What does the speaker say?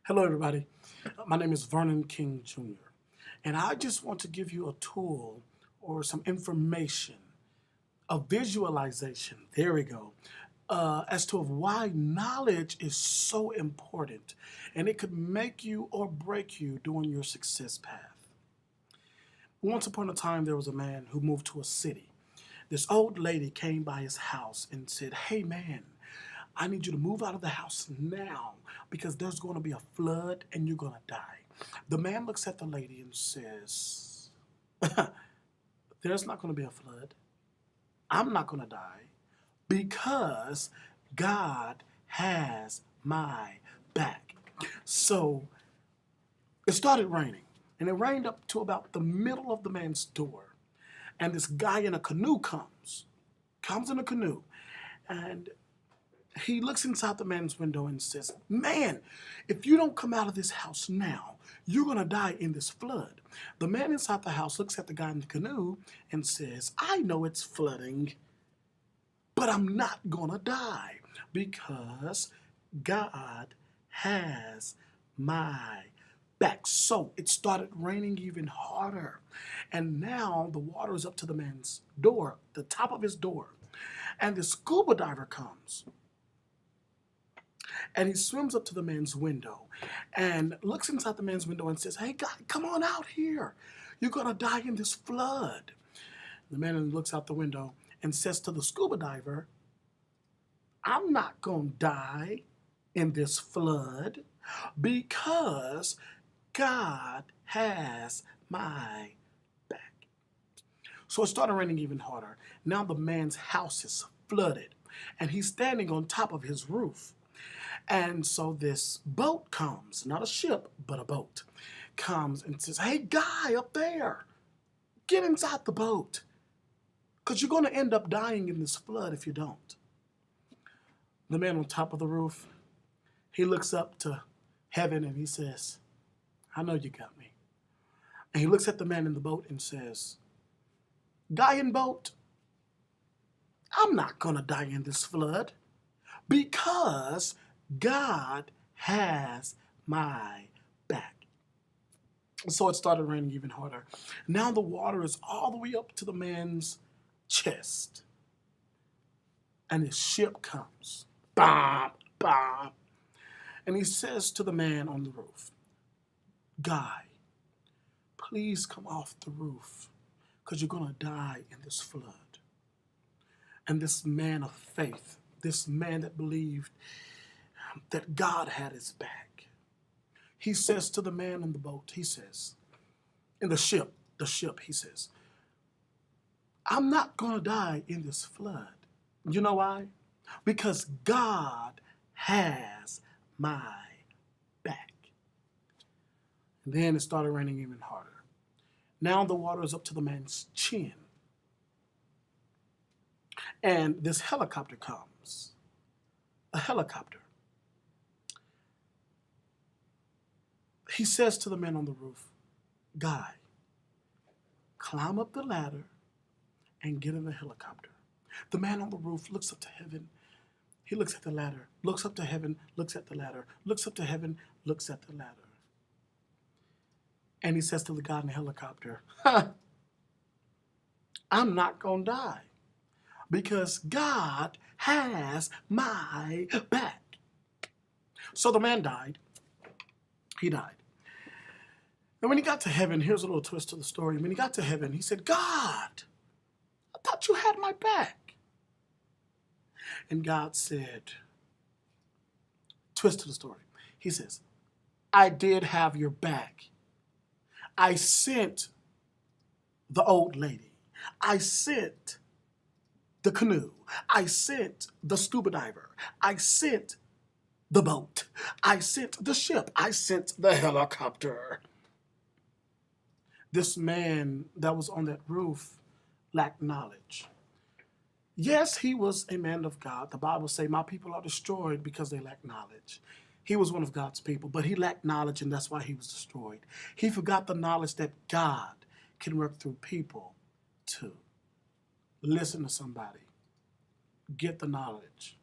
Hello, everybody. My name is Vernon King Jr., and I just want to give you a tool or some information, a visualization, there we go, as to why knowledge is so important, and it could make you or break you during your success path. Once upon a time, there was a man who moved to a city. This old lady came by his house and said, "Hey, man, I need you to move out of the house now because there's going to be a flood and you're going to die." The man looks at the lady and says, "There's not going to be a flood. I'm not going to die because God has my back." So it started raining, and it rained up to about the middle of the man's door. And this guy in a canoe comes in a canoe, and he looks inside the man's window and says, "Man, if you don't come out of this house now, you're going to die in this flood." The man inside the house looks at the guy in the canoe and says, "I know it's flooding, but I'm not going to die because God has my back." So it started raining even harder. And now the water is up to the man's door, the top of his door. And the scuba diver comes and he swims up to the man's window and looks inside the man's window and says, "Hey, guy, come on out here. You're going to die in this flood." The man looks out the window and says to the scuba diver, "I'm not going to die in this flood because God has my back." So it started raining even harder. Now the man's house is flooded and he's standing on top of his roof. And so this boat comes, not a ship, but a boat, comes and says, "Hey, guy up there, get inside the boat because you're going to end up dying in this flood if you don't." The man on top of the roof, he looks up to heaven and he says, "I know you got me." And he looks at the man in the boat and says, "Guy in boat, I'm not going to die in this flood because God has my back." So it started raining even harder. Now the water is all the way up to the man's chest. And his ship comes. Bam, bam. And he says to the man on the roof, "Guy, please come off the roof because you're going to die in this flood." And this man of faith, this man that believed that God had his back, he says to the man in the boat, he says, in the ship, he says, "I'm not going to die in this flood." You know why? Because God has my back. And then it started raining even harder. Now the water is up to the man's chin. And this helicopter comes. A helicopter. He says to the man on the roof, "Guy, climb up the ladder and get in the helicopter." The man on the roof looks up to heaven. He looks at the ladder, looks up to heaven, looks at the ladder, looks up to heaven, looks at the ladder. And he says to the guy in the helicopter, "I'm not going to die because God has my back." So the man died. He died. And when he got to heaven, here's a little twist to the story. When he got to heaven, he said, "God, I thought you had my back." And God said, twist to the story. He says, "I did have your back. I sent the old lady. I sent the canoe. I sent the scuba diver. I sent the boat. I sent the ship. I sent the helicopter." This man that was on that roof lacked knowledge. Yes, he was a man of God. The Bible says, "My people are destroyed because they lack knowledge." He was one of God's people, but he lacked knowledge, and that's why he was destroyed. He forgot the knowledge that God can work through people too. Listen to somebody. Get the knowledge.